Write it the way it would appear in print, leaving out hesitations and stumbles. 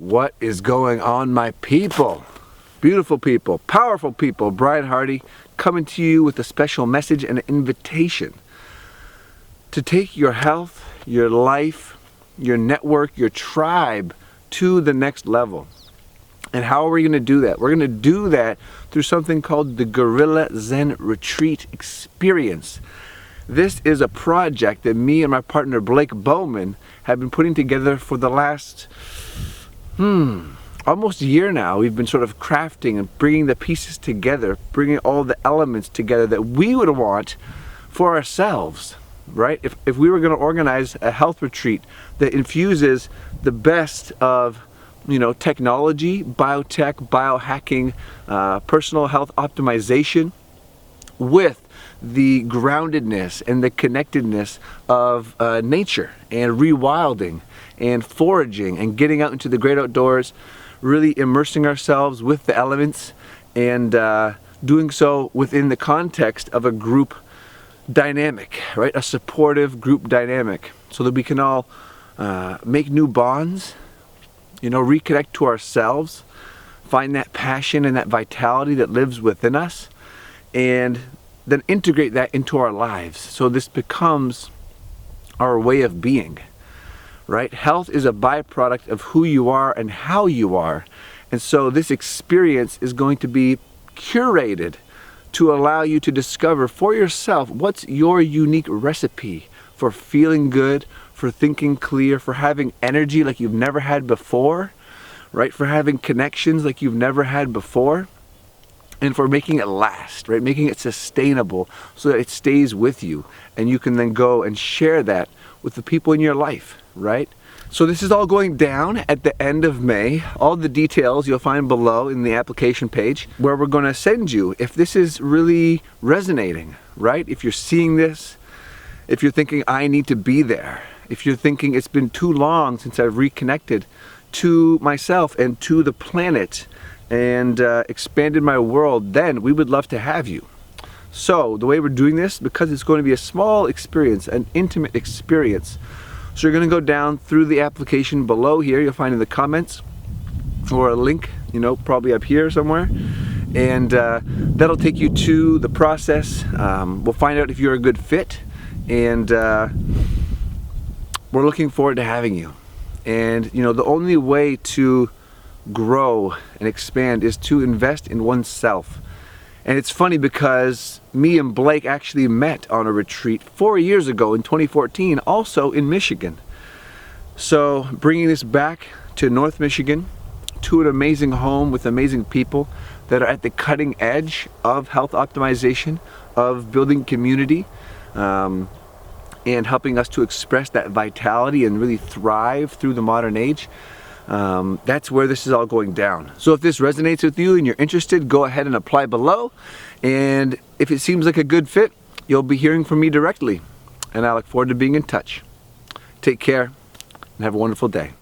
What is going on, my people? Beautiful people, powerful people, Brian Hardy coming to you with a special message and an invitation to take your health, your life, your network, your tribe to the next level. And how are we going to do that? We're going to do that through something called the Guerrilla Zen Retreat Experience. This is a project that me and my partner Blake Bowman have been putting together for the last almost a year now. We've been sort of crafting and bringing the pieces together, bringing all the elements together that we would want for ourselves, right? If we were going to organize a health retreat that infuses the best of, technology, biotech, biohacking, personal health optimization with the groundedness and the connectedness of nature and rewilding and foraging and getting out into the great outdoors, really immersing ourselves with the elements and doing so within the context of a group dynamic, right? A supportive group dynamic, so that we can all make new bonds, reconnect to ourselves, find that passion and that vitality that lives within us, and then integrate that into our lives. So this becomes our way of being, right? Health is a byproduct of who you are and how you are. And so this experience is going to be curated to allow you to discover for yourself what's your unique recipe for feeling good, for thinking clear, for having energy like you've never had before, right? For having connections like you've never had before, and for making it last, right? Making it sustainable so that it stays with you and you can then go and share that with the people in your life, right? So this is all going down at the end of May. All the details you'll find below in the application page, where we're going to send you if this is really resonating, right? If you're seeing this, if you're thinking I need to be there, if you're thinking it's been too long since I've reconnected to myself and to the planet and expanded my world, then we would love to have you. So the way we're doing this, because it's going to be a small experience, an intimate experience, so you're going to go down through the application below here. You'll find in the comments or a link, probably up here somewhere, and that'll take you to the process. We'll find out if you're a good fit, and we're looking forward to having you. And the only way to grow and expand is to invest in oneself. And it's funny because me and Blake actually met on a retreat 4 years ago in 2014, also in Michigan. So bringing this back to North Michigan, to an amazing home with amazing people that are at the cutting edge of health optimization, of building community, and helping us to express that vitality and really thrive through the modern age. That's where this is all going down. So if this resonates with you and you're interested, go ahead and apply below. And if it seems like a good fit, you'll be hearing from me directly. And I look forward to being in touch. Take care and have a wonderful day.